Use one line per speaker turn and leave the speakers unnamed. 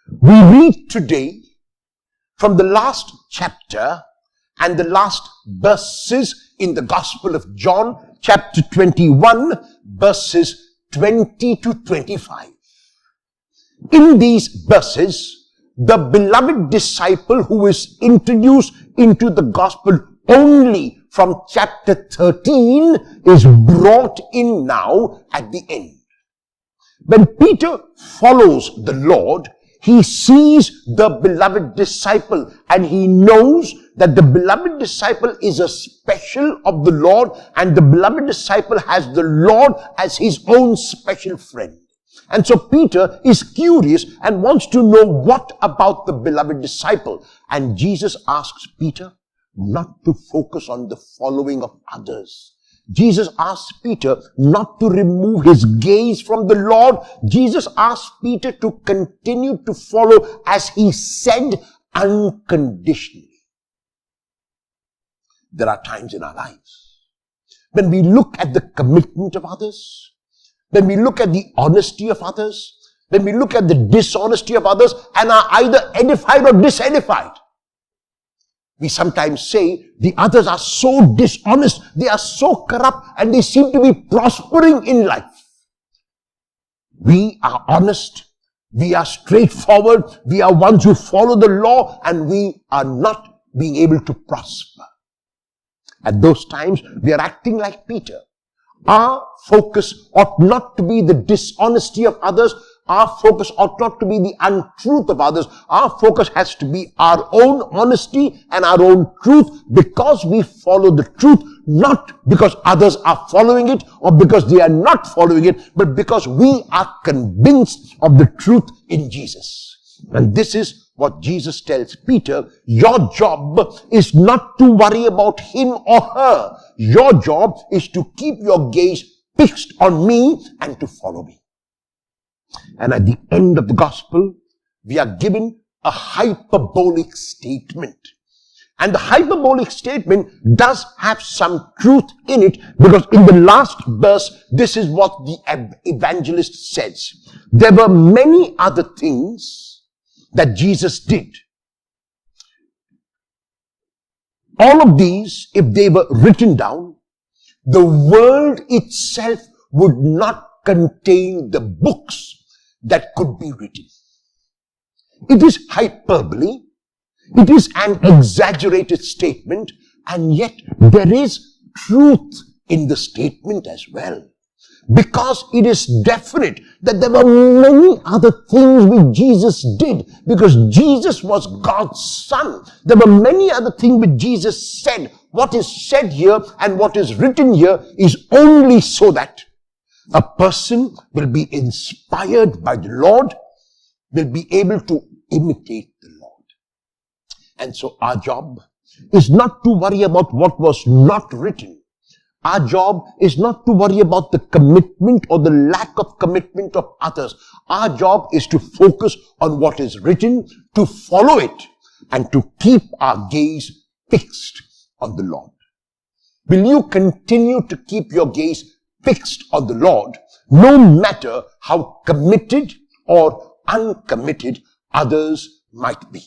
We read today from the last chapter and the last verses in the Gospel of John, chapter 21, verses 20 to 25. In these verses, the beloved disciple who is introduced into the Gospel only from chapter 13 is brought in now at the end. When Peter follows the Lord, he sees the beloved disciple and he knows that the beloved disciple is a special of the Lord, and the beloved disciple has the Lord as his own special friend. And so Peter is curious and wants to know what about the beloved disciple. And Jesus asks Peter not to focus on the following of others. Jesus asks Peter not to remove his gaze from the Lord. Jesus asks Peter to continue to follow, as he said, unconditionally. There are times in our lives when we look at the commitment of others, when we look at the honesty of others, when we look at the dishonesty of others, and are either edified or disedified. We sometimes say the others are so dishonest, they are so corrupt, and they seem to be prospering in life. We are honest, we are straightforward, we are ones who follow the law, and we are not being able to prosper. At those times, we are acting like Peter. Our focus ought not to be the dishonesty of others. Our focus ought not to be the untruth of others. Our focus has to be our own honesty and our own truth, because we follow the truth, not because others are following it or because they are not following it, but because we are convinced of the truth in Jesus. And this is what Jesus tells Peter. Your job is not to worry about him or her. Your job is to keep your gaze fixed on me and to follow me. And at the end of the gospel, we are given a hyperbolic statement. And the hyperbolic statement does have some truth in it, because in the last verse, this is what the evangelist says. There were many other things that Jesus did. All of these, if they were written down, the world itself would not contain the books that could be written. It is hyperbole. It is an exaggerated statement, and yet there is truth in the statement as well. Because it is definite that there were many other things which Jesus did, because Jesus was God's Son. There were many other things which Jesus said. What is said here and what is written here is only so that a person will be inspired by the Lord, will be able to imitate the Lord. And so our job is not to worry about what was not written. Our job is not to worry about the commitment or the lack of commitment of others. Our job is to focus on what is written, to follow it, and to keep our gaze fixed on the Lord. Will you continue to keep your gaze fixed on the Lord, no matter how committed or uncommitted others might be?